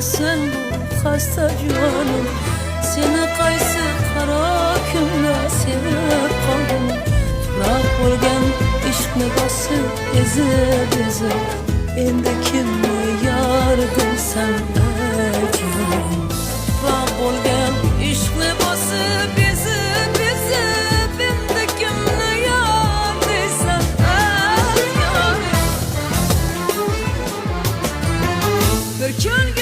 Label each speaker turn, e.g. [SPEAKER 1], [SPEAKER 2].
[SPEAKER 1] sen bu hasta canım. Seni qaysi qaro kunda sevib qoldim. Tuproq bo'lgan ishqni bosib ezib endi kimni yor bilsam ajrim. Tuproq bo'lgan ishqni bosib ezib endi kimni yor bilsam ajrim. Bir kun